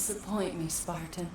disappoint me, Spartan.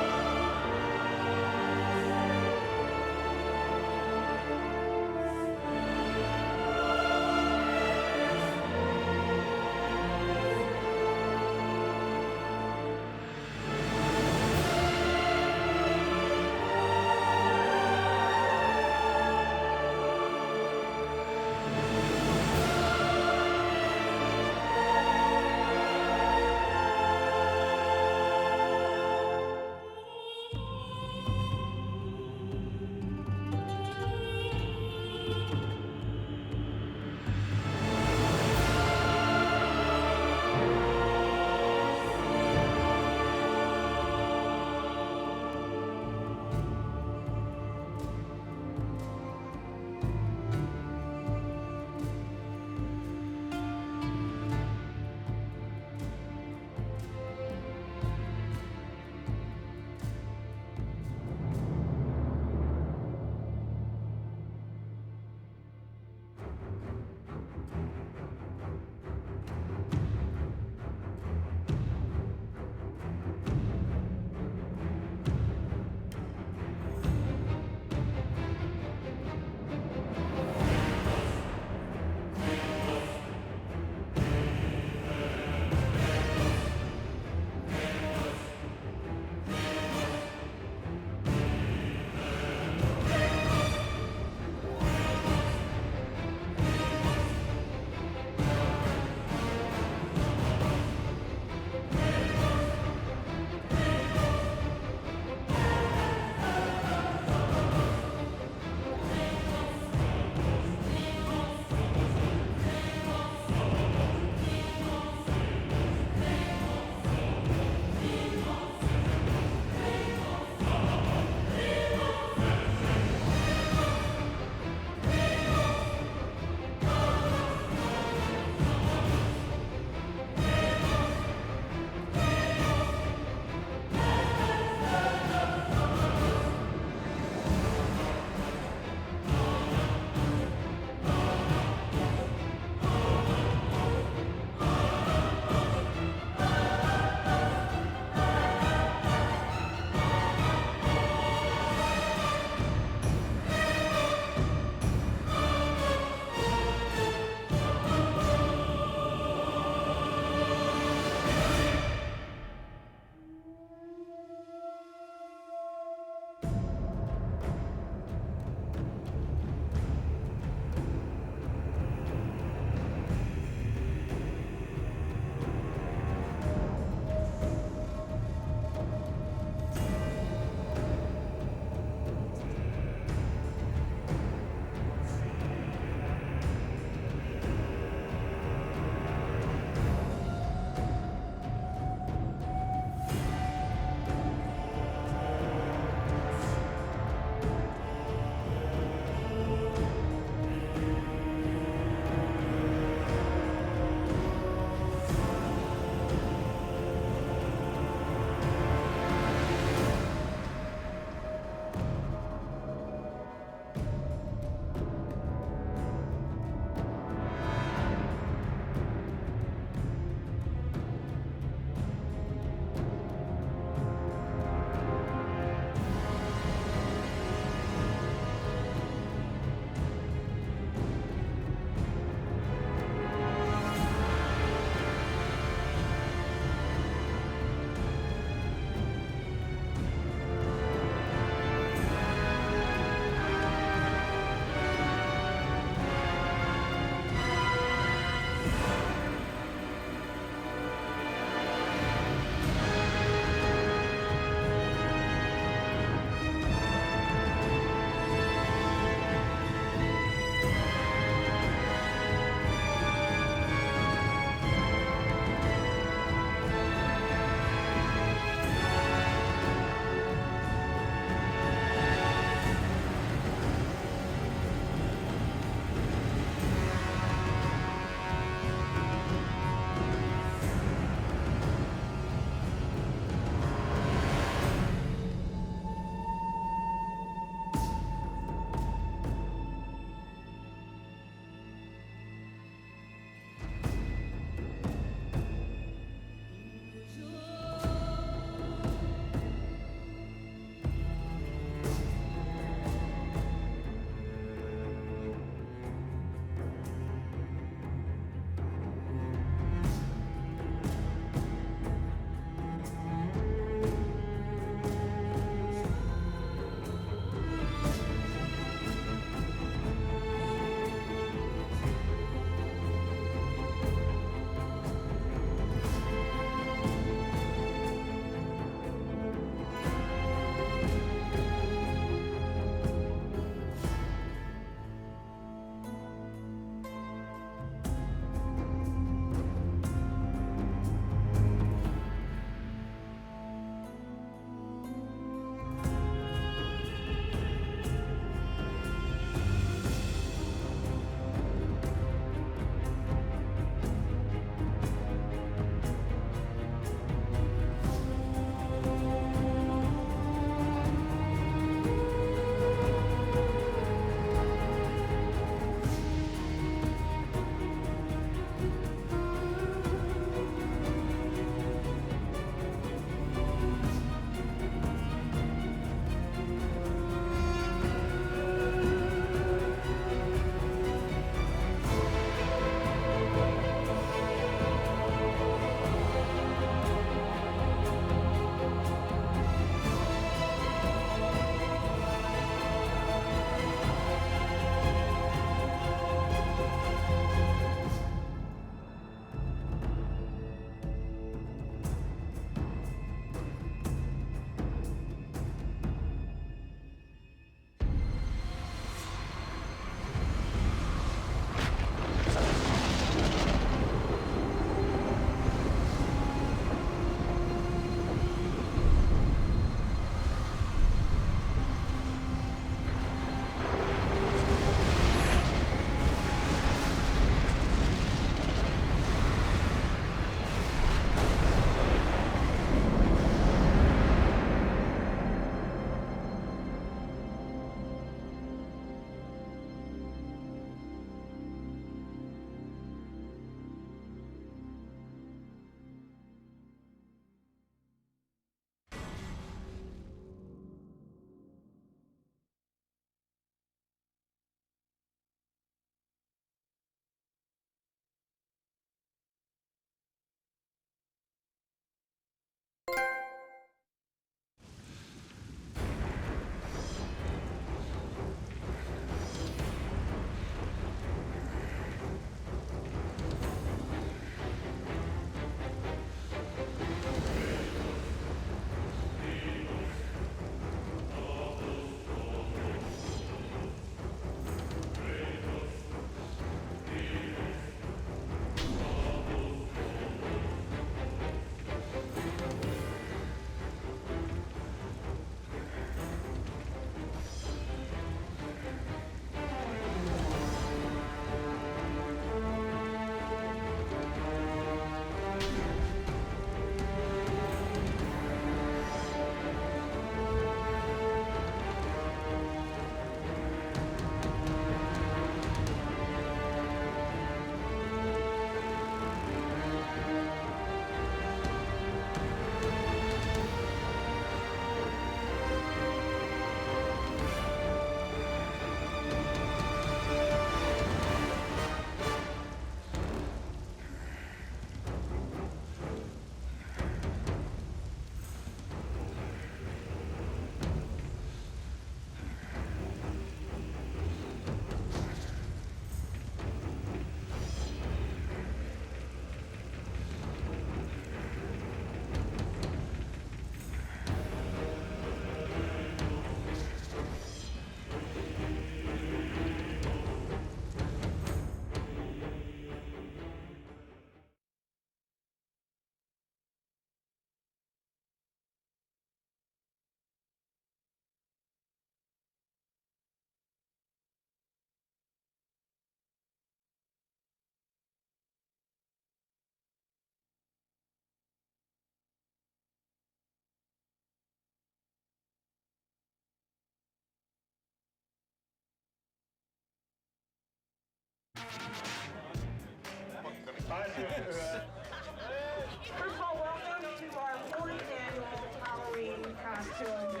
First of all, welcome to our 4th annual Halloween costume.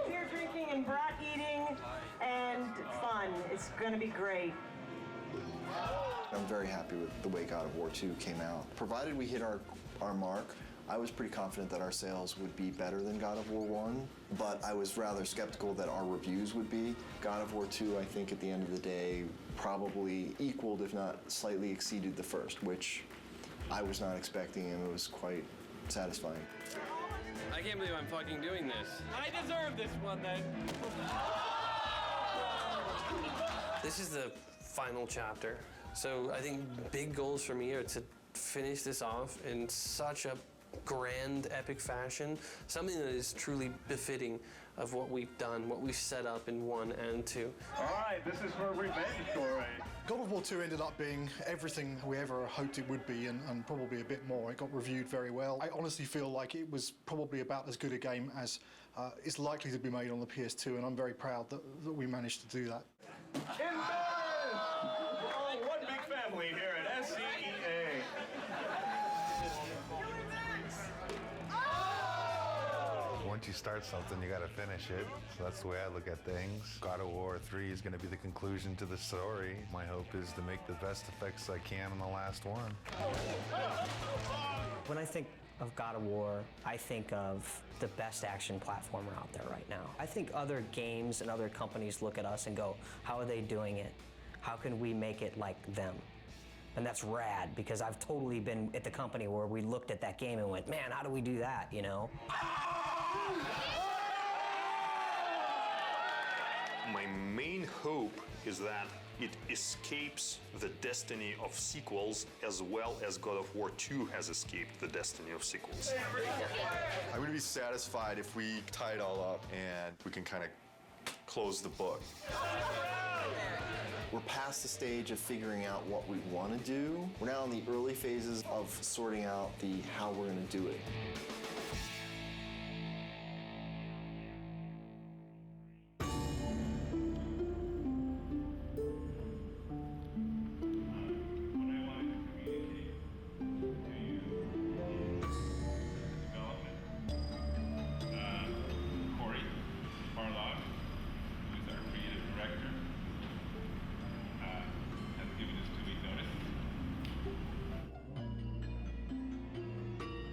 Beer drinking and brat eating and fun. It's going to be great. I'm very happy with the way God of War 2 came out. Provided we hit our mark, I was pretty confident that our sales would be better than God of War 1, but I was rather skeptical that our reviews would be. God of War 2, I think at the end of the day, probably equaled, if not slightly exceeded the first, which I was not expecting, and it was quite satisfying. I can't believe I'm fucking doing this. I deserve this one then. This is the final chapter. So I think big goals for me are to finish this off in such a grand, epic fashion, something that is truly befitting of what we've done, what we've set up in 1 and 2. All right, this is for a revenge story. God of War 2 ended up being everything we ever hoped it would be, and probably a bit more. It got reviewed very well. I honestly feel like it was probably about as good a game as is likely to be made on the PS2, and I'm very proud that we managed to do that. Oh, one big family here at SCEA. Once you start something, you gotta finish it. So that's the way I look at things. God of War 3 is gonna be the conclusion to the story. My hope is to make the best effects I can on the last one. When I think of God of War, I think of the best action platformer out there right now. I think other games and other companies look at us and go, how are they doing it? How can we make it like them? And that's rad, because I've totally been at the company where we looked at that game and went, man, how do we do that, you know? My main hope is that it escapes the destiny of sequels as well as God of War 2 has escaped the destiny of sequels. I'm gonna be satisfied if we tie it all up and we can kind of close the book. We're past the stage of figuring out what we want to do. We're now in the early phases of sorting out the how we're going to do it.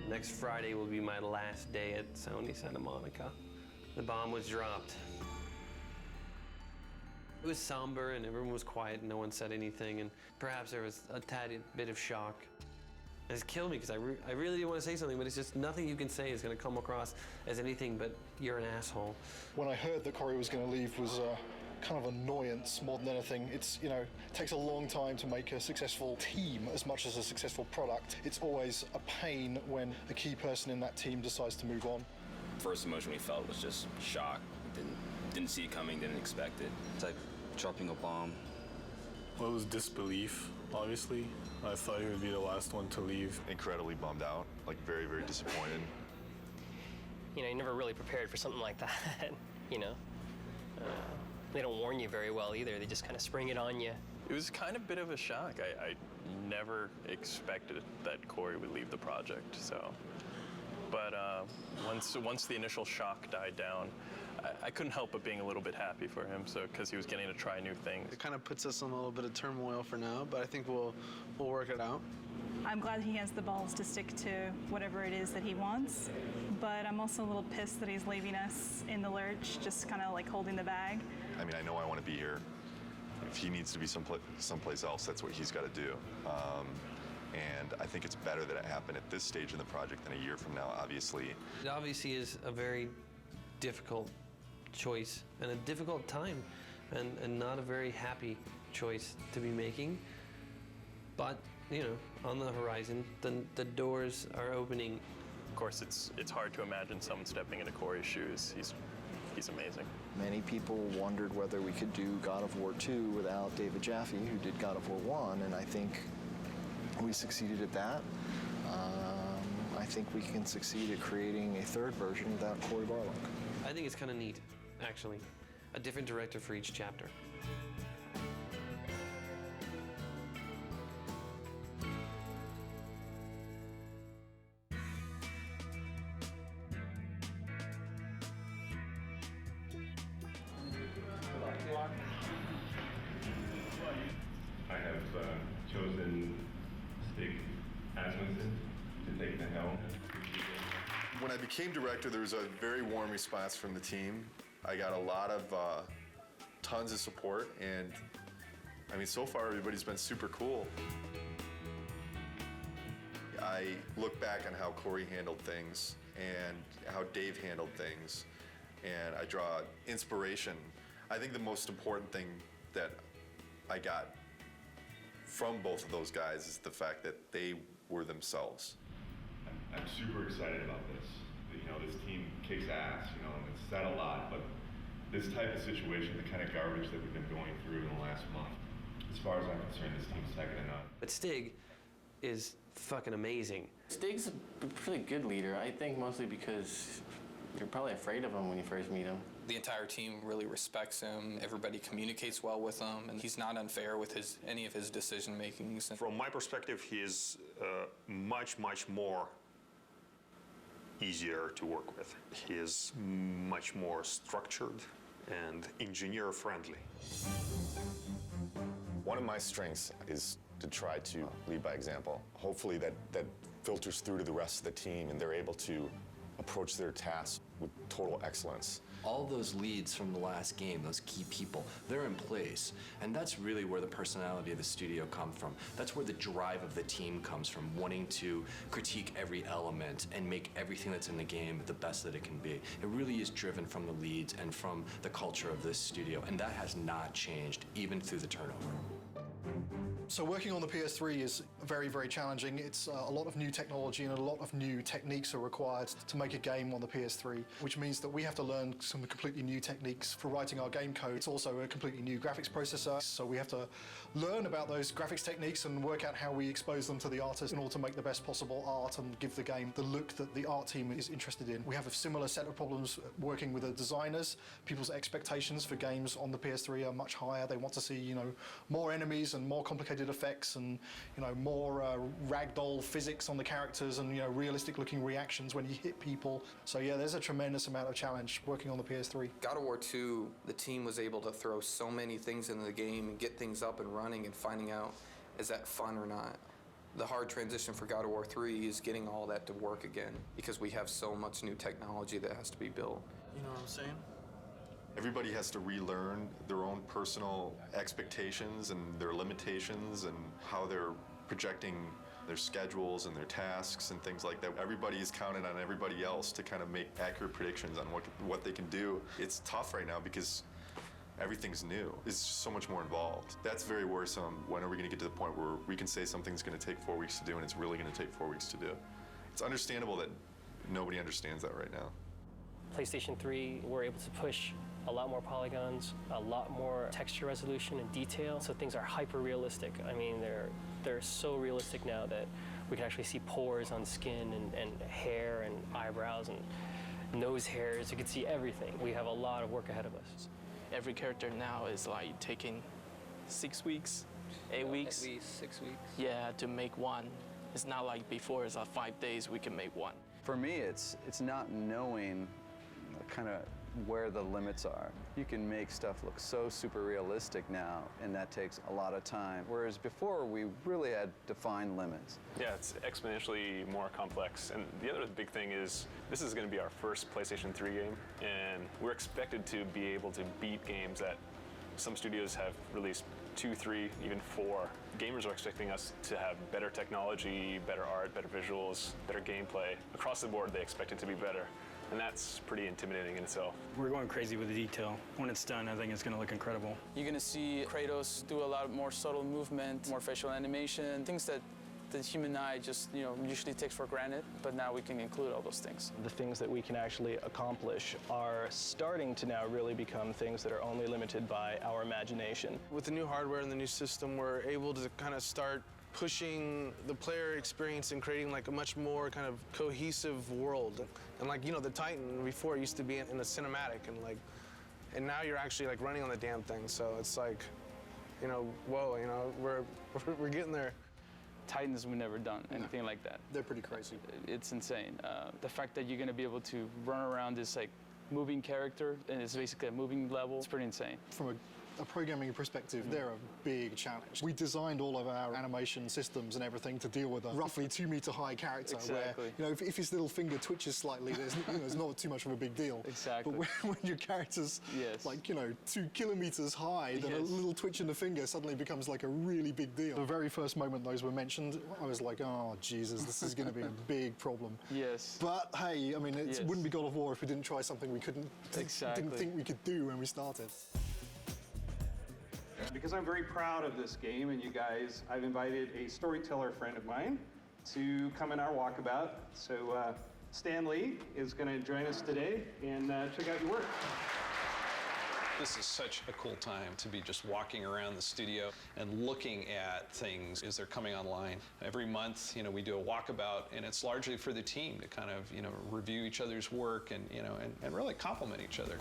Next Friday will be my last day at Sony Santa Monica. The bomb was dropped. It was somber and everyone was quiet and no one said anything, and perhaps there was a tad bit of shock. It's killed me because I really didn't want to say something, but it's just nothing you can say is going to come across as anything but you're an asshole. When I heard that Corey was going to leave was kind of annoyance more than anything. It's, you know, it takes a long time to make a successful team as much as a successful product. It's always a pain when a key person in that team decides to move on. First emotion we felt was just shock. Didn't see it coming, didn't expect it. It's like dropping a bomb. Well, it was disbelief, obviously. I thought he would be the last one to leave. Incredibly bummed out, like very, very disappointed. You know, you're never really prepared for something like that, you know. They don't warn you very well either. They just kind of spring it on you. It was kind of a bit of a shock. I never expected that Corey would leave the project, so. But once the initial shock died down, I couldn't help but being a little bit happy for him, so because he was getting to try new things. It kind of puts us in a little bit of turmoil for now, but I think we'll work it out. I'm glad he has the balls to stick to whatever it is that he wants, but I'm also a little pissed that he's leaving us in the lurch, just kind of like holding the bag. I mean, I know I want to be here. If he needs to be someplace else, that's what he's got to do. And I think it's better that it happened at this stage in the project than a year from now, obviously. It obviously is a very difficult choice and a difficult time and not a very happy choice to be making. But, you know, on the horizon, the doors are opening. Of course, it's hard to imagine someone stepping into Corey's shoes. He's amazing. Many people wondered whether we could do God of War 2 without David Jaffe, who did God of War 1, and I think we succeeded at that. I think we can succeed at creating a third version without Cory Barlog. I think it's kind of neat, actually. A different director for each chapter. chosen Stig Asmussen to take the helm. When I became director, there was a very warm response from the team. I got a lot of tons of support, and I mean, so far everybody's been super cool. I look back on how Corey handled things and how Dave handled things, and I draw inspiration. I think the most important thing that I got from both of those guys is the fact that they were themselves. I'm super excited about this. You know, this team kicks ass, you know, and it's said a lot, but this type of situation, the kind of garbage that we've been going through in the last month, as far as I'm concerned, this team's second to none. But Stig is fucking amazing. Stig's a pretty good leader, I think mostly because you're probably afraid of him when you first meet him. The entire team really respects him. Everybody communicates well with him, and he's not unfair with any of his decision makings. From my perspective, he is much more easier to work with. He is much more structured and engineer friendly. One of my strengths is to try to lead by example. Hopefully that filters through to the rest of the team and they're able to approach their tasks with total excellence. All those leads from the last game, those key people, they're in place. And that's really where the personality of the studio comes from. That's where the drive of the team comes from, wanting to critique every element and make everything that's in the game the best that it can be. It really is driven from the leads and from the culture of this studio, and that has not changed, even through the turnover. So working on the PS3 is very challenging. It's a lot of new technology and a lot of new techniques are required to make a game on the PS3, which means that we have to learn some completely new techniques for writing our game code. It's also a completely new graphics processor, so we have to learn about those graphics techniques and work out how we expose them to the artist in order to make the best possible art and give the game the look that the art team is interested in. We have a similar set of problems working with the designers. People's expectations for games on the PS3 are much higher. They want to see, you know, more enemies and more complicated effects and, you know, more ragdoll physics on the characters and, you know, realistic looking reactions when you hit people. So yeah, there's a tremendous amount of challenge working on the PS3. God of War 2, the team was able to throw so many things into the game and get things up and running and finding out, is that fun or not? The hard transition for God of War 3 is getting all that to work again because we have so much new technology that has to be built. You know what I'm saying? Everybody has to relearn their own personal expectations and their limitations and how they're projecting their schedules and their tasks and things like that. Everybody is counting on everybody else to kind of make accurate predictions on what they can do. It's tough right now because everything's new. It's just so much more involved. That's very worrisome. When are we going to get to the point where we can say something's going to take 4 weeks to do and it's really going to take 4 weeks to do? It's understandable that nobody understands that right now. PlayStation 3, we're able to push a lot more polygons, a lot more texture resolution and detail, so things are hyper realistic. I mean, they're so realistic now that we can actually see pores on skin and hair and eyebrows and nose hairs. You can see everything. We have a lot of work ahead of us. Every character now is like taking 6 weeks, 8 weeks. At least 6 weeks. Yeah, to make one. It's not like before, it's like 5 days we can make one. For me, it's not knowing kind of where the limits are. You can make stuff look so super realistic now, and that takes a lot of time. Whereas before, we really had defined limits. Yeah, it's exponentially more complex. And the other big thing is, this is going to be our first PlayStation 3 game, and we're expected to be able to beat games that some studios have released 2, 3, even 4. Gamers are expecting us to have better technology, better art, better visuals, better gameplay. Across the board, they expect it to be better. And that's pretty intimidating in itself. We're going crazy with the detail. When it's done, I think it's going to look incredible. You're going to see Kratos do a lot more subtle movement, more facial animation, things that the human eye just, usually takes for granted, but now we can include all those things. The things that we can actually accomplish are starting to now really become things that are only limited by our imagination. With the new hardware and the new system, we're able to kind of start pushing the player experience and creating like a much more kind of cohesive world. And like, the Titan before used to be in a cinematic and now you're actually like running on the damn thing. So it's like, whoa, we're getting there. Titans, we've never done anything like that. They're pretty crazy. It's insane. The fact that you're going to be able to run around this like moving character and it's basically a moving level, it's pretty insane. From a programming perspective, they're a big challenge. We designed all of our animation systems and everything to deal with a roughly 2 meter high character Exactly. where, if his little finger twitches slightly, there's not too much of a big deal. Exactly. But when your character's Yes. 2 kilometers high, then a Yes. little twitch in the finger suddenly becomes like a really big deal. The very first moment those were mentioned, I was like, oh, Jesus, this is going to be a big problem. Yes. But hey, I mean, it Yes. wouldn't be God of War if we didn't try something we Exactly. didn't think we could do when we started. Because I'm very proud of this game and you guys, I've invited a storyteller friend of mine to come in our walkabout. So Stan Lee is going to join us today and check out your work. This is such a cool time to be just walking around the studio and looking at things as they're coming online. Every month, we do a walkabout, and it's largely for the team to kind of, review each other's work and, and really compliment each other.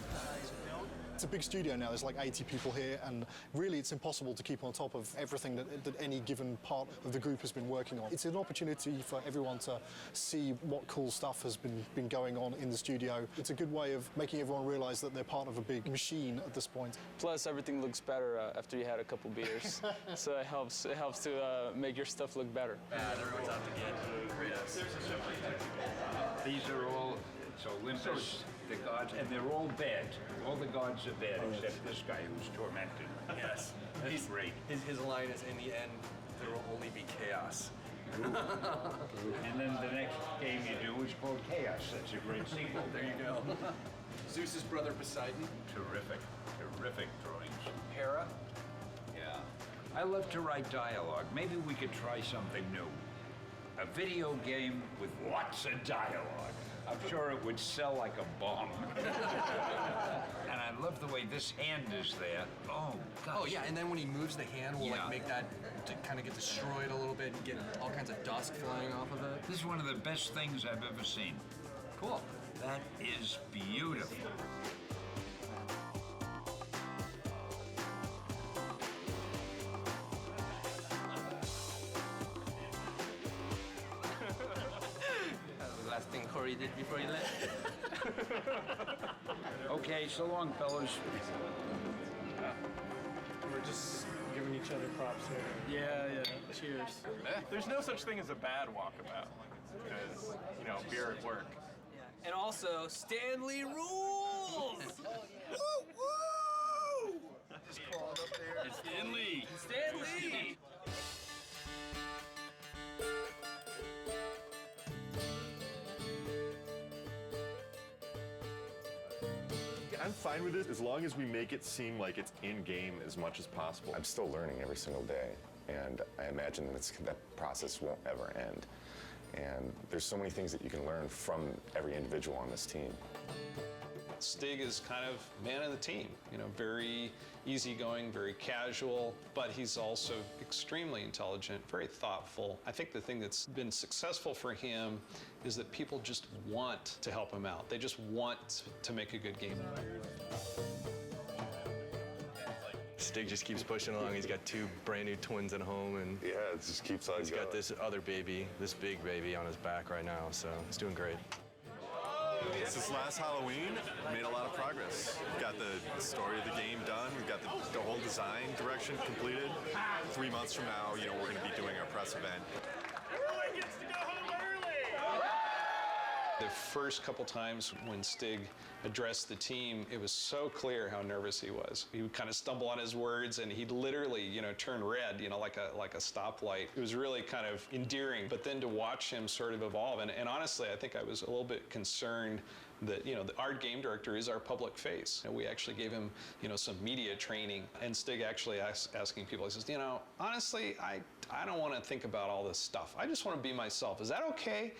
It's a big studio now, there's like 80 people here, and really it's impossible to keep on top of everything that any given part of the group has been working on. It's an opportunity for everyone to see what cool stuff has been going on in the studio. It's a good way of making everyone realize that they're part of a big machine at this point. Plus, everything looks better after you had a couple beers. So it helps to make your stuff look better. Everyone's out to get Kratos. These are all Olympus, the gods, and they're all bad. All the gods are bad except this guy who's tormented. Yes. He's great. His line is, in the end, there will only be chaos. And then the next game you do is called Chaos. That's a great sequel. There you go. Zeus's brother Poseidon. Terrific drawings. Hera. Yeah. I love to write dialogue. Maybe we could try something new. A video game with lots of dialogue. I'm sure it would sell like a bomb. And I love the way this hand is there. Oh, gosh. Oh, yeah, and then when he moves the hand, we'll make that to kind of get destroyed a little bit and get all kinds of dust flying off of it. This is one of the best things I've ever seen. Cool. That is beautiful. The last thing Corey did before he left. Okay, so long, fellas. We're just giving each other props here. Yeah. Cheers. There's no such thing as a bad walkabout because, beer at work. And also, Stanley rules! Just crawled up there. It's Stanley. Stanley! I'm fine with it as long as we make it seem like it's in-game as much as possible. I'm still learning every single day, and I imagine that process won't ever end. And there's so many things that you can learn from every individual on this team. Stig is kind of man of the team, very easygoing, very casual, but he's also extremely intelligent, very thoughtful. I think the thing that's been successful for him is that people just want to help him out. They just want to make a good game. Stig just keeps pushing along. He's got 2 brand new twins at home, and yeah, it just keeps on He's got this other baby, this big baby on his back right now, so he's doing great. Since last Halloween, we made a lot of progress. We've got the story of the game done. We've got the whole design direction completed. 3 months from now, we're going to be doing our press event. Everyone gets to go home early! The first couple times when Stig addressed the team, it was so clear how nervous he was. He would kind of stumble on his words, and he'd literally, turn red, like a stoplight. It was really kind of endearing. But then to watch him sort of evolve, and honestly, I think I was a little bit concerned that, our game director is our public face. And we actually gave him, some media training. And Stig actually asking people, he says, honestly, I don't want to think about all this stuff. I just want to be myself. Is that okay?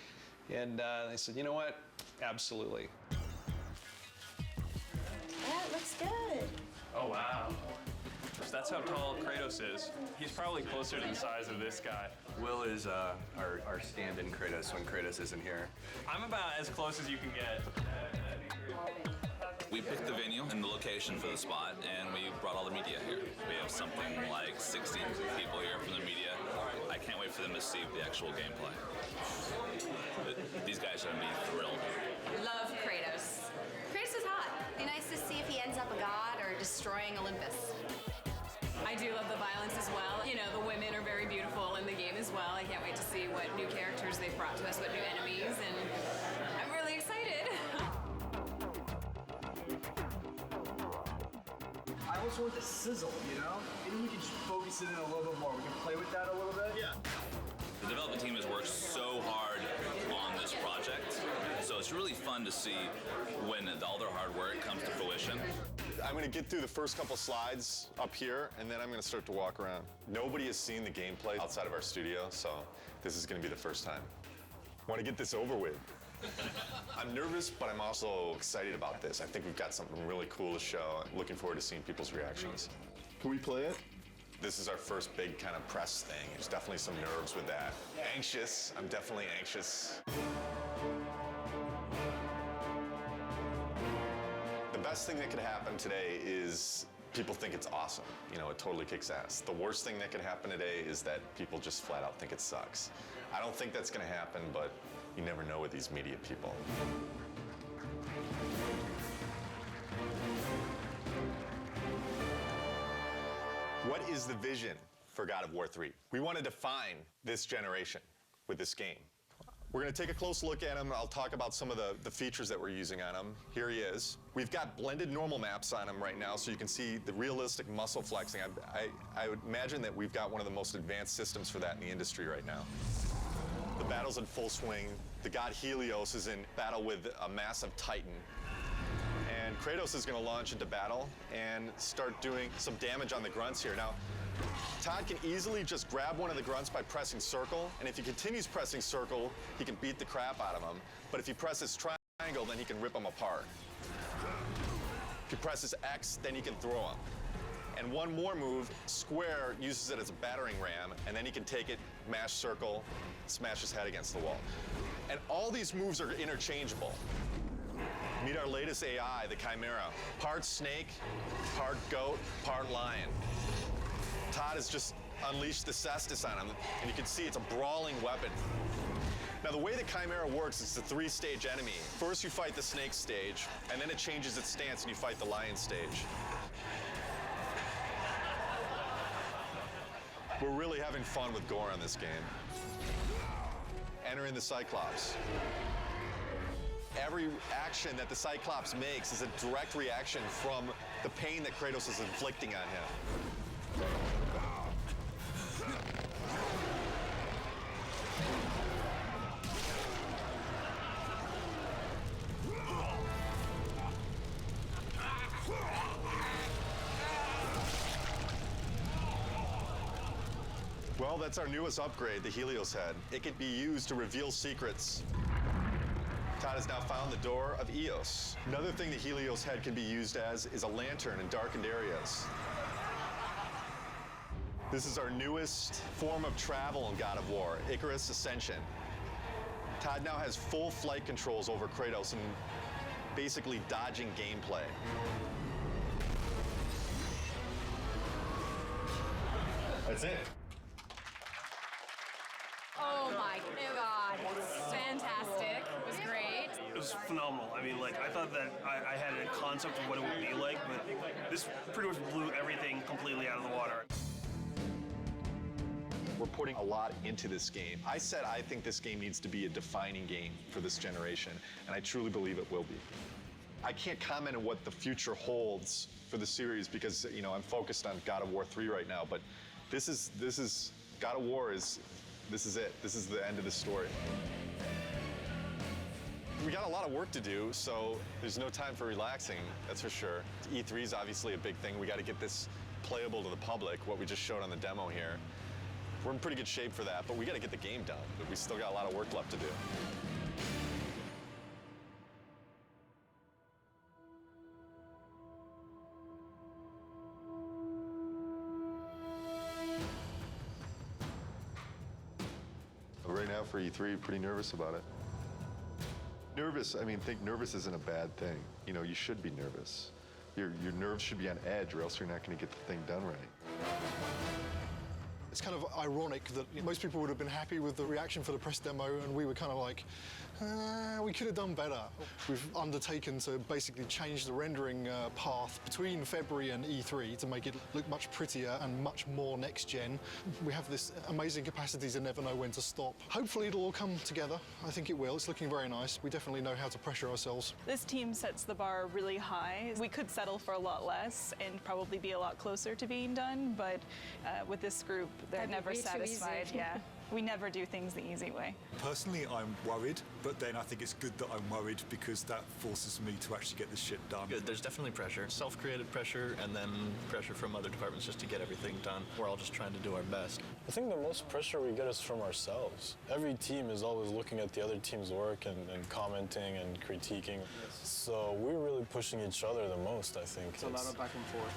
And they said, you know what? Absolutely. That looks good. Oh, wow. That's how tall Kratos is. He's probably closer to the size of this guy. Will is our stand-in Kratos when Kratos isn't here. I'm about as close as you can get. We picked the venue and the location for the spot, and we brought all the media here. We have something like 60 people here from the media. I can't wait for them to see the actual gameplay. These guys are going to be thrilled. Love Kratos. Kratos is hot. Be nice to see if he ends up a god or destroying Olympus. I do love the violence as well. You know, the women are very beautiful in the game as well. I can't wait to see what new characters they've brought to us, what new enemies, and I'm really excited. I also want the sizzle, you know? Maybe we can just focus it in a little bit more. We can play with that a little bit. Yeah. The development team has worked so hard on this project, so it's really fun to see when all their hard work comes to fruition. I'm going to get through the first couple slides up here, and then I'm going to start to walk around. Nobody has seen the gameplay outside of our studio, so this is going to be the first time. I want to get this over with. I'm nervous, but I'm also excited about this. I think we've got something really cool to show. I'm looking forward to seeing people's reactions. Can we play it? This is our first big kind of press thing. There's definitely some nerves with that. Anxious. I'm definitely anxious. The best thing that could happen today is people think it's awesome. You know, it totally kicks ass. The worst thing that could happen today is that people just flat out think it sucks. I don't think that's going to happen, but you never know with these media people. What is the vision for God of War 3? We want to define this generation with this game. We're going to take a close look at him. I'll talk about some of the features that we're using on him. Here he is. We've got blended normal maps on him right now, so you can see the realistic muscle flexing. I would imagine that we've got one of the most advanced systems for that in the industry right now. The battle's in full swing. The god Helios is in battle with a massive Titan. And Kratos is going to launch into battle and start doing some damage on the grunts here. Now, Todd can easily just grab one of the grunts by pressing circle, and if he continues pressing circle, he can beat the crap out of him. But if he presses triangle, then he can rip them apart. If he presses X, then he can throw them. And one more move, square, uses it as a battering ram, and then he can take it, mash circle, smash his head against the wall. And all these moves are interchangeable. Meet our latest AI, the Chimera. Part snake, part goat, part lion. Todd has just unleashed the Cestus on him, and you can see it's a brawling weapon. Now, the way the Chimera works is it's a 3-stage enemy. First, you fight the snake stage, and then it changes its stance, and you fight the lion stage. We're really having fun with gore on this game. Entering the Cyclops. Every action that the Cyclops makes is a direct reaction from the pain that Kratos is inflicting on him. Well, that's our newest upgrade, the Helios Head. It can be used to reveal secrets. Todd has now found the door of Eos. Another thing the Helios Head can be used as is a lantern in darkened areas. This is our newest form of travel in God of War, Icarus Ascension. Todd now has full flight controls over Kratos and basically dodging gameplay. That's it. Oh my God, fantastic. It was great. It was phenomenal. I mean, like, I thought that I had a concept of what it would be like, but this pretty much blew everything completely out of the water. We're putting a lot into this game. I said I think this game needs to be a defining game for this generation, and I truly believe it will be. I can't comment on what the future holds for the series because, you know, I'm focused on God of War 3 right now, but this is God of War this is it. This is the end of the story. We got a lot of work to do, so there's no time for relaxing, that's for sure. E3 is obviously a big thing. We got to get this playable to the public, what we just showed on the demo here. We're in pretty good shape for that, but we got to get the game done. But we still got a lot of work left to do. Right now for E3, pretty nervous about it. Nervous, I mean, think nervous isn't a bad thing. You know, you should be nervous. Your nerves should be on edge or else you're not going to get the thing done right. It's kind of ironic that most people would have been happy with the reaction for the press demo, and we were kind of like, We could have done better. We've undertaken to basically change the rendering path between February and E3 to make it look much prettier and much more next-gen. We have this amazing capacity to never know when to stop. Hopefully it'll all come together. I think it will. It's looking very nice. We definitely know how to pressure ourselves. This team sets the bar really high. We could settle for a lot less and probably be a lot closer to being done, but with this group, they're That'd be never way too satisfied. easy. Yeah. We never do things the easy way. Personally, I'm worried, but then I think it's good that I'm worried because that forces me to actually get this shit done. Good. There's definitely pressure, self-created pressure, and then pressure from other departments just to get everything done. We're all just trying to do our best. I think the most pressure we get is from ourselves. Every team is always looking at the other team's work and commenting and critiquing. So we're really pushing each other the most, I think. It's a lot of back and forth.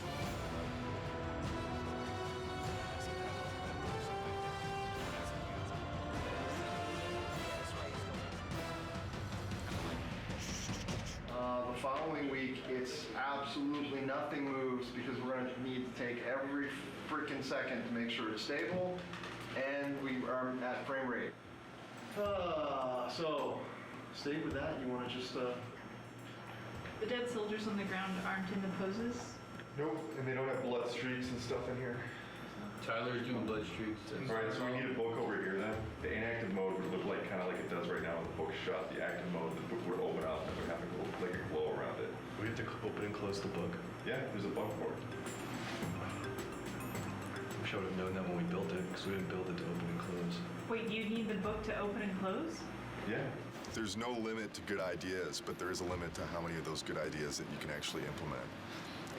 The following week, it's absolutely nothing moves because we're going to need to take every freaking second to make sure it's stable and we are at frame rate. So, stay with that. You want to just... The dead soldiers on the ground aren't in the poses. Nope, and they don't have blood streaks and stuff in here. Tyler's doing blood streaks. Alright, so we need a book over here then. The inactive mode would look like kind of like it does right now with the book shut. The active mode, the book would open up and it would have like a glow around it. We have to open and close the book. Yeah, there's a book for it. We should have known that when we built it, because we didn't build it to open and close. Wait, you need the book to open and close? Yeah. There's no limit to good ideas, but there is a limit to how many of those good ideas that you can actually implement.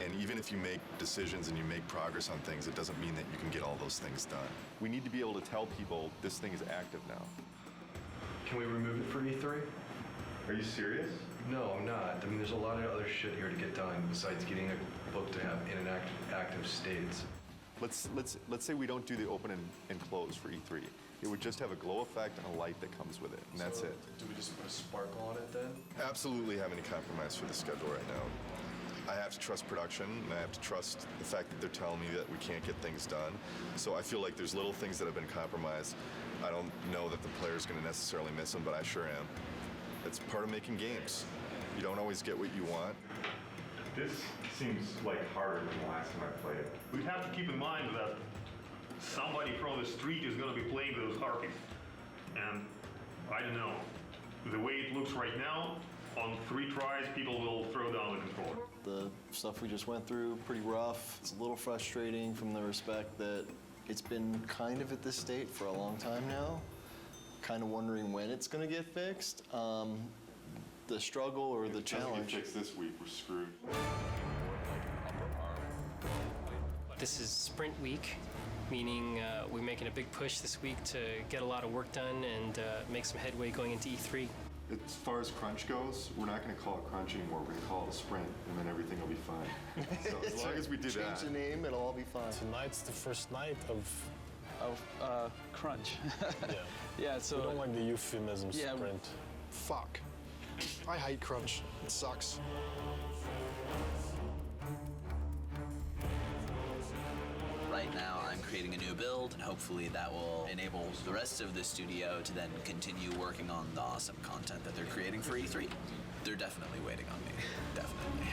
And even if you make decisions and you make progress on things, it doesn't mean that you can get all those things done. We need to be able to tell people this thing is active now. Can we remove it for E3? Are you serious? No, I'm not. I mean, there's a lot of other shit here to get done besides getting a book to have in an active states. Let's say we don't do the open and close for E3. It would just have a glow effect and a light that comes with it, and that's it. Do we just put a sparkle on it then? Absolutely have any compromise for the schedule right now. I have to trust production, and I have to trust the fact that they're telling me that we can't get things done. So I feel like there's little things that have been compromised. I don't know that the player's going to necessarily miss them, but I sure am. It's part of making games. You don't always get what you want. This seems like harder than the last time I played it. We have to keep in mind that somebody from the street is going to be playing those harpies. And I don't know, the way it looks right now, on 3 tries, people will throw down the controller. The stuff we just went through, pretty rough. It's a little frustrating from the respect that it's been kind of at this state for a long time now. Kind of wondering when it's going to get fixed. The struggle or the challenge. If it gets fixed this week, we're screwed. This is sprint week, meaning we're making a big push this week to get a lot of work done and make some headway going into E3. As far as crunch goes, we're not going to call it crunch anymore. We're going to call it a sprint, and then everything will be fine. So as long as we do that. Change the name, it'll all be fine. Tonight's the first night of crunch. Yeah. Yeah, so... We don't like the euphemism Yeah. sprint. Fuck. I hate crunch. It sucks. Right now, I'm creating a new build, and hopefully that will enable the rest of the studio to then continue working on the awesome content that they're creating for E3. They're definitely waiting on me. Definitely.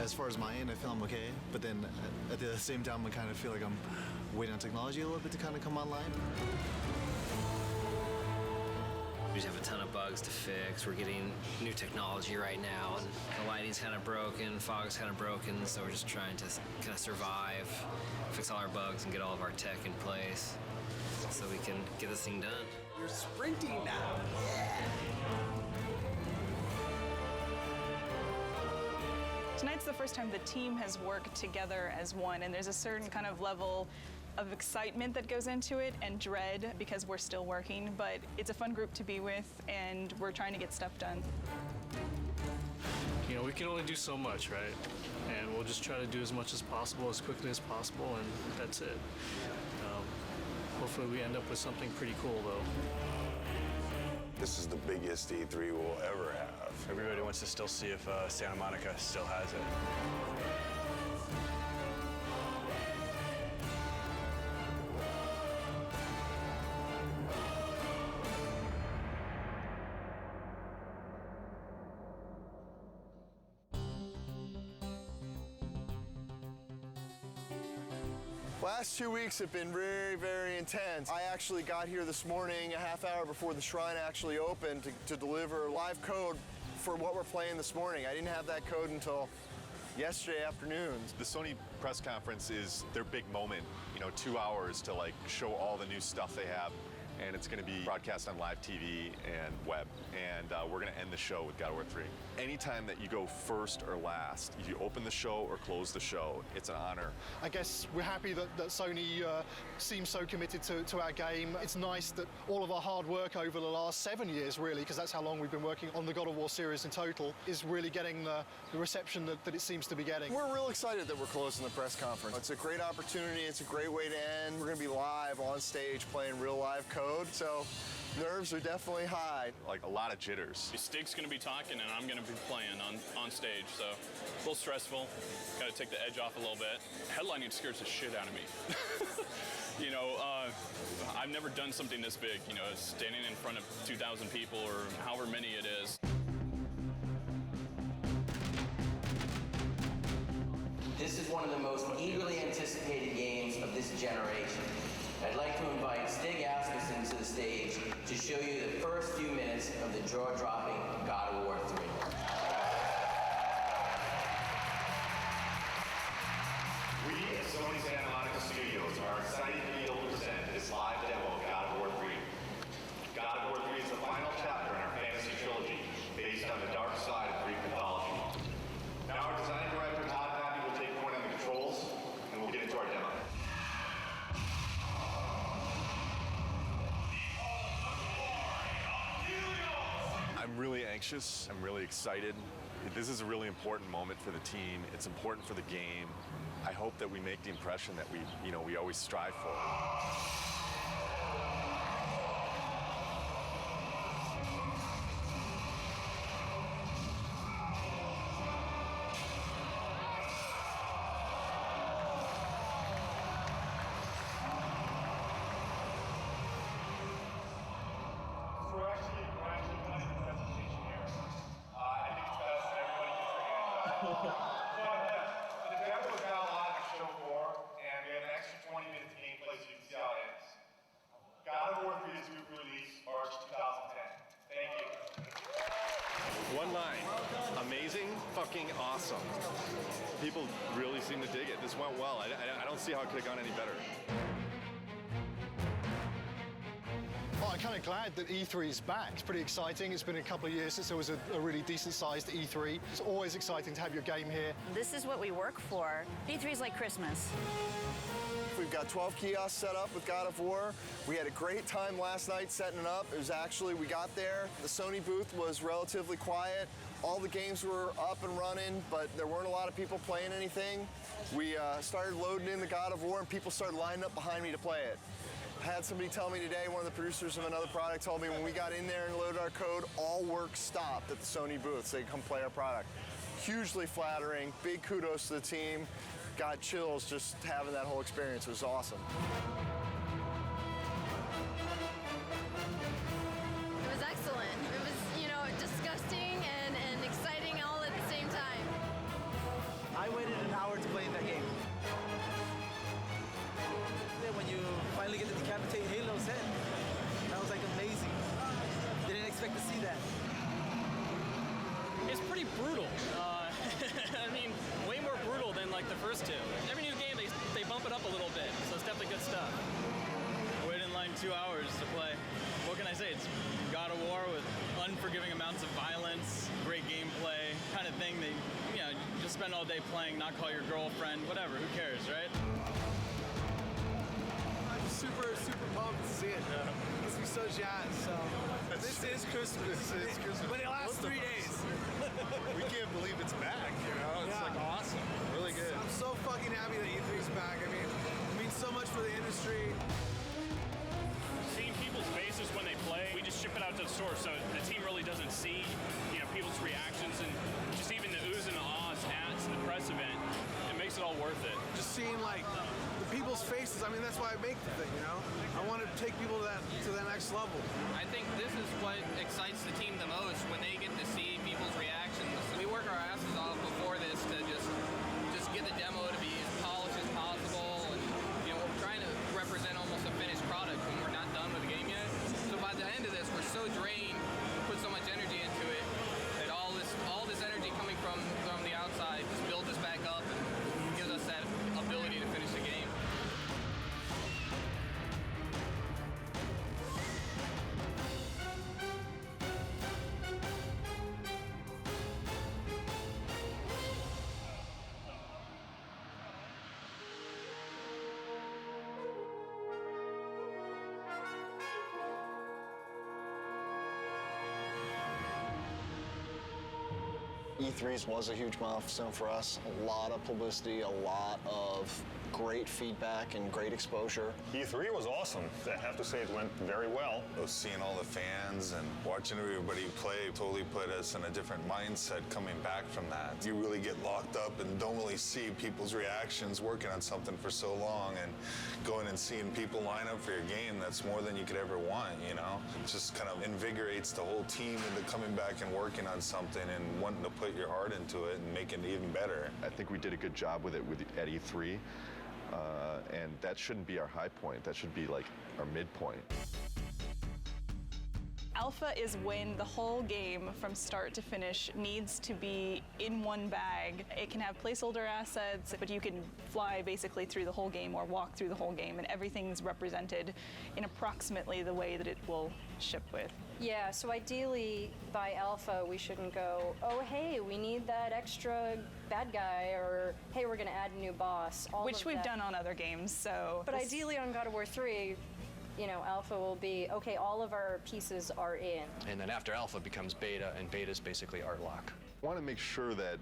As far as my end, I feel I'm okay, but then at the same time, I kind of feel like I'm waiting on technology a little bit to kind of come online. We just have a ton of bugs to fix. We're getting new technology right now, and the lighting's kind of broken, fog's kind of broken, so we're just trying to kind of survive, fix all our bugs, and get all of our tech in place so we can get this thing done. You're sprinting now. Yeah. Tonight's the first time the team has worked together as one, and there's a certain kind of level of excitement that goes into it and dread because we're still working, but it's a fun group to be with, and we're trying to get stuff done. You know, we can only do so much, right? And we'll just try to do as much as possible, as quickly as possible, and that's it. Hopefully we end up with something pretty cool, though. This is the biggest E3 we'll ever have. Everybody wants to still see if Santa Monica still has it. Last 2 weeks have been very, very intense. I actually got here this morning a half hour before the shrine actually opened to deliver live code for what we're playing this morning. I didn't have that code until yesterday afternoon. The Sony press conference is their big moment, 2 hours to like show all the new stuff they have. And it's going to be broadcast on live TV and web. And we're going to end the show with God of War 3. Anytime that you go first or last, if you open the show or close the show, it's an honor. I guess we're happy that Sony seems so committed to our game. It's nice that all of our hard work over the last 7 years, really, because that's how long we've been working on the God of War series in total, is really getting the reception that it seems to be getting. We're real excited that we're closing the press conference. It's a great opportunity. It's a great way to end. We're going to be live on stage playing real live code, so nerves are definitely high. Like a lot of jitters. Stig's going to be talking and I'm going to be playing on stage, so a little stressful. Got to take the edge off a little bit. Headlining scares the shit out of me. I've never done something this big, standing in front of 2,000 people or however many it is. This is one of the most eagerly anticipated games of this generation. I'd like to invite Stig Asmussen to the stage to show you the first few minutes of the jaw-dropping God of War 3. We at Sony Santa Monica Studios are excited to be able to present this live demo of God of War 3. God of War 3 is the final chapter in our fantasy trilogy, based on the dark side of Greek mythology. Now our design director, Todd Happy, will take point on the controls, and we'll get into our demo. I'm really anxious. I'm really excited. This is a really important moment for the team. It's important for the game. I hope that we make the impression that we always strive for. The demo is now live on show 4, and we have an extra 20 minutes of gameplay so you can see how it ends. God of War 3 is due for release March 2010. Thank you. One line. Amazing, fucking awesome. People really seem to dig it. This went well. I don't see how it could have gone any better. Well, I'm kind of glad that E3 is back. It's pretty exciting. It's been a couple of years since there was a really decent-sized E3. It's always exciting to have your game here. This is what we work for. E3 is like Christmas. We've got 12 kiosks set up with God of War. We had a great time last night setting it up. It was actually, we got there, the Sony booth was relatively quiet. All the games were up and running, but there weren't a lot of people playing anything. We started loading in the God of War, and people started lining up behind me to play it. I had somebody tell me today, one of the producers of another product told me when we got in there and loaded our code, all work stopped at the Sony booth so they could come play our product. Hugely flattering, big kudos to the team. Got chills just having that whole experience. It was awesome. It was excellent. It was, disgusting and exciting all at the same time. I waited an hour to play in that game. When you finally get to decapitate Halo's head, that was like amazing. Didn't expect to see that. It's pretty brutal. I mean, way more brutal than like the first two. Every new game, they bump it up a little bit, so it's definitely good stuff. I waited in line 2 hours to play. What can I say? It's God of War with unforgiving amounts of violence, great gameplay, kind of thing that, just spend all day playing, not call your girlfriend, whatever, who cares, right? Super pumped to see it. Makes me so jazzed. So this is Christmas. It's Christmas. But it lasts 3 days. We can't believe it's back, It's like awesome. Really good. I'm so fucking happy that E3 is back. I mean, it means so much for the industry. Seeing people's faces when they play, we just ship it out to the store, so the team really doesn't see, people's reactions and just even the oohs and the ahs at the press event. It makes it all worth it. Just seeing the people's faces. I mean, that's why I make the thing. I want to take people to that next level. I think this is what excites the team the most when they get to see people's reactions. We work our asses off before this to just get the demo to be as polished as possible, and E3s was a huge milestone for us. A lot of publicity, a lot of great feedback and great exposure. E3 was awesome. I have to say it went very well. Seeing all the fans and watching everybody play totally put us in a different mindset coming back from that. You really get locked up and don't really see people's reactions working on something for so long, and going and seeing people line up for your game, that's more than you could ever want, you know? It just kind of invigorates the whole team into coming back and working on something and wanting to put your heart into it and make it even better. I think we did a good job with it at E3. And that shouldn't be our high point. That should be like our midpoint. Alpha is when the whole game from start to finish needs to be in one bag. It can have placeholder assets, but you can fly basically through the whole game or walk through the whole game, and everything's represented in approximately the way that it will ship with. Yeah, so ideally by Alpha we shouldn't go, oh hey, we need that extra bad guy, or hey, we're gonna add a new boss. Which we've done on other games, so. But ideally on God of War 3, you know, Alpha will be, okay, all of our pieces are in. And then after Alpha becomes Beta, and Beta is basically art lock. I want to make sure that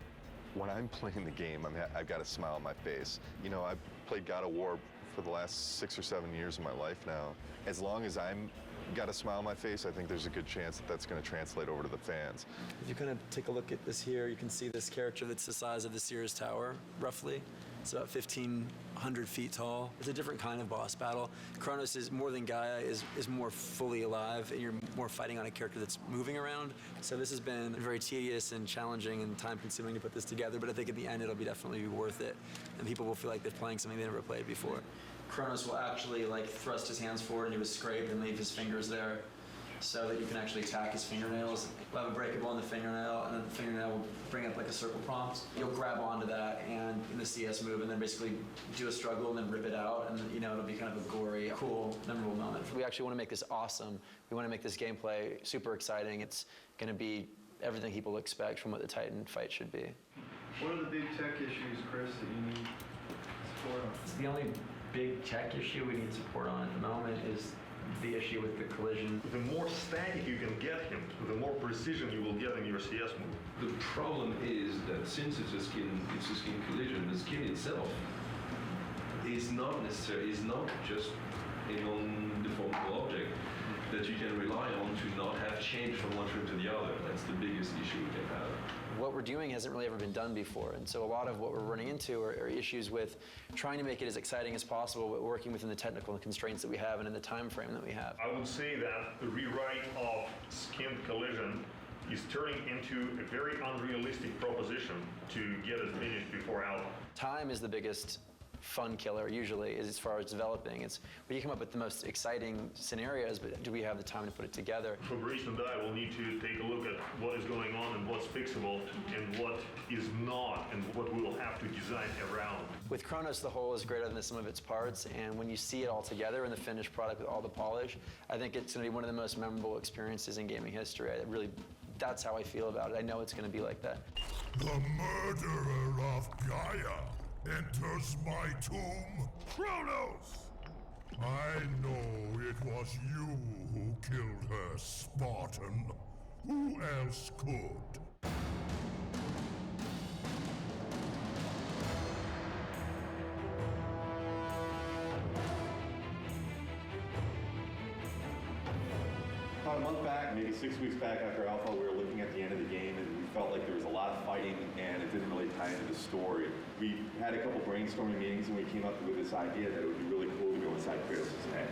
when I'm playing the game, I've got a smile on my face. You know, I've played God of War for the last 6 or 7 years of my life now. As long as I'm got a smile on my face, I think there's a good chance that that's going to translate over to the fans. If you kind of take a look at this here, you can see this character that's the size of the Sears Tower, roughly. It's about 1,500 feet tall. It's a different kind of boss battle. Kronos is more than Gaia, is more fully alive, and you're more fighting on a character that's moving around. So this has been very tedious and challenging and time-consuming to put this together, but I think at the end it'll definitely be worth it, and people will feel like they're playing something they never played before. Kronos will actually thrust his hands forward and do a scrape and leave his fingers there, so that you can actually attack his fingernails. We'll have a breakable on the fingernail, and then the fingernail will bring up a circle prompt. You'll grab onto that and in the CS move, and then basically do a struggle and then rip it out, and it'll be kind of a gory, cool, memorable moment. We actually want to make this awesome. We want to make this gameplay super exciting. It's going to be everything people expect from what the Titan fight should be. What are the big tech issues, Chris, that you need support on? The only big tech issue we need support on at the moment is the issue with the collision. The more static you can get him, the more precision you will get in your CS move. The problem is that since it's a skin collision, the skin itself is not just a non-deformable object that you can rely on to not have change from one frame to the other. That's the biggest issue we can have. What we're doing hasn't really ever been done before, and so a lot of what we're running into are issues with trying to make it as exciting as possible, but working within the technical constraints that we have and in the time frame that we have. I would say that the rewrite of skin collision is turning into a very unrealistic proposition to get it finished before Alpha. Time is the biggest fun killer usually, is as far as developing. It's where you come up with the most exciting scenarios, but do we have the time to put it together? Fabrice and I will need to take a look at what is going on and what's fixable and what is not, and what we will have to design around. With Kronos, the whole is greater than the sum of its parts, and when you see it all together in the finished product with all the polish, I think it's going to be one of the most memorable experiences in gaming history. That's how I feel about it. I know it's going to be like that. The murderer of Gaia enters my tomb. Kronos! I know it was you who killed her, Spartan. Who else could? About a month back, maybe 6 weeks back after Alpha, we were looking at the end of the game and we felt like there was a lot of fighting and it didn't really tie into the story. We had a couple brainstorming meetings and we came up with this idea that it would be really cool to go inside Kratos' head.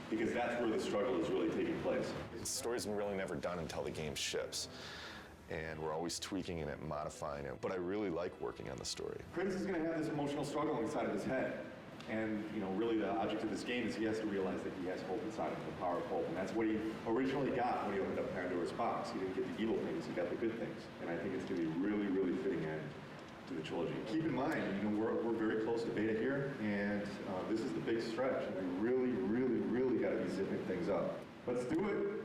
Because that's where the struggle is really taking place. The story's really never done until the game ships. And we're always tweaking it and modifying it. But I really like working on the story. Kratos is going to have this emotional struggle inside of his head. And, really the object of this game is he has to realize that he has hope inside of him, the power of hope. And that's what he originally got when he opened up Pandora's box. He didn't get the evil things, he got the good things. And I think it's going to be a really, really fitting end to the trilogy. Keep in mind, we're very close to beta here, and this is the big stretch. And we really, really, really got to be zipping things up. Let's do it.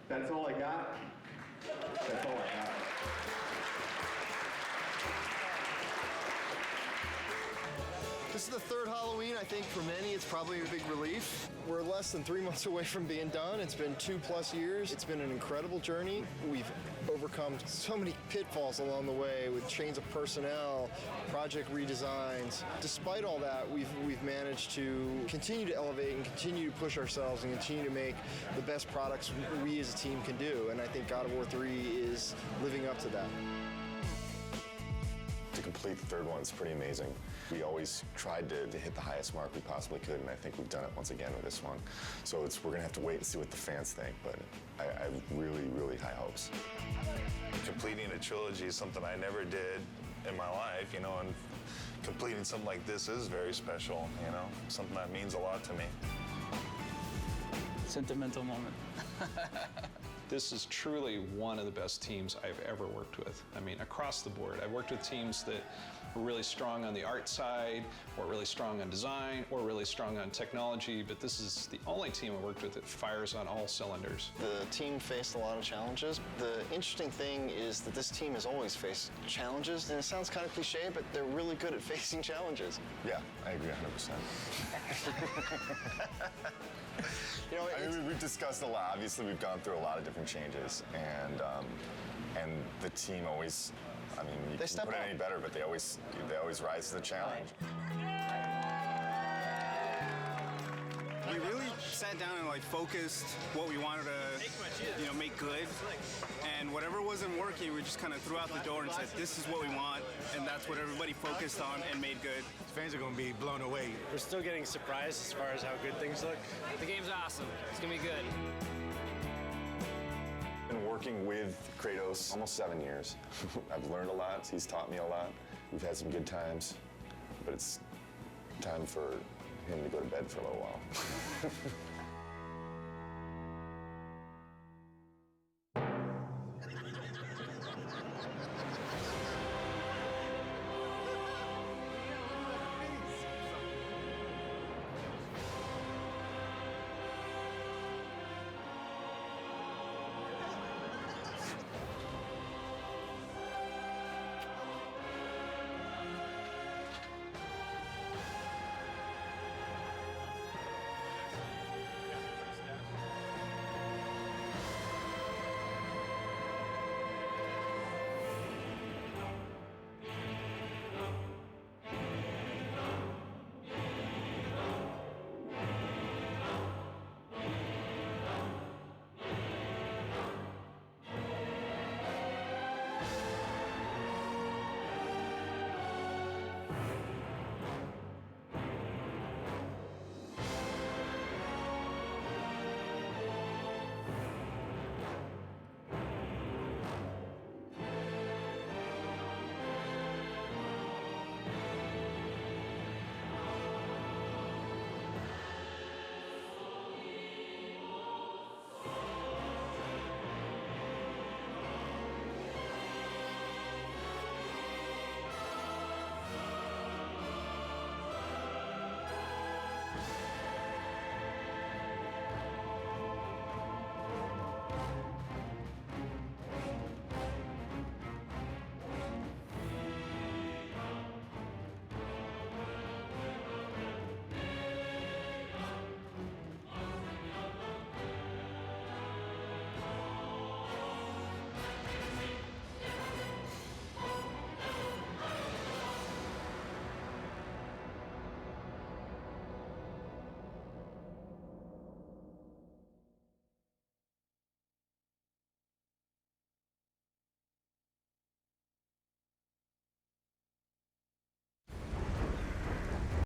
That's all I got. That's all I got. This is the third Halloween. I think for many it's probably a big relief. We're less than 3 months away from being done. It's been 2+ years. It's been an incredible journey. We've overcome so many pitfalls along the way with change of personnel, project redesigns. Despite all that, we've managed to continue to elevate and continue to push ourselves and continue to make the best products we as a team can do. And I think God of War 3 is living up to that. To complete the third one is pretty amazing. We always tried to hit the highest mark we possibly could, and I think we've done it once again with this one. So we're gonna have to wait and see what the fans think, but I have really, really high hopes. Completing a trilogy is something I never did in my life, you know, and completing something like this is very special, you know, something that means a lot to me. Sentimental moment. This is truly one of the best teams I've ever worked with. I mean, across the board. I've worked with teams that were really strong on the art side, or really strong on design, or really strong on technology, but this is the only team I worked with that fires on all cylinders. The team faced a lot of challenges. The interesting thing is that this team has always faced challenges, and it sounds kind of cliche, but they're really good at facing challenges. Yeah, I agree 100%. You know, I mean, we've discussed a lot. Obviously, we've gone through a lot of different changes, and the team always, I mean, you can put it any better, but they always rise to the challenge. We really sat down and focused what we wanted to, make good. And whatever wasn't working, we just kind of threw out the door and said, this is what we want, and that's what everybody focused on and made good. Fans are going to be blown away. We're still getting surprised as far as how good things look. The game's awesome. It's gonna be good. Been working with Kratos almost 7 years. I've learned a lot. He's taught me a lot. We've had some good times, but it's time for him to go to bed for a little while.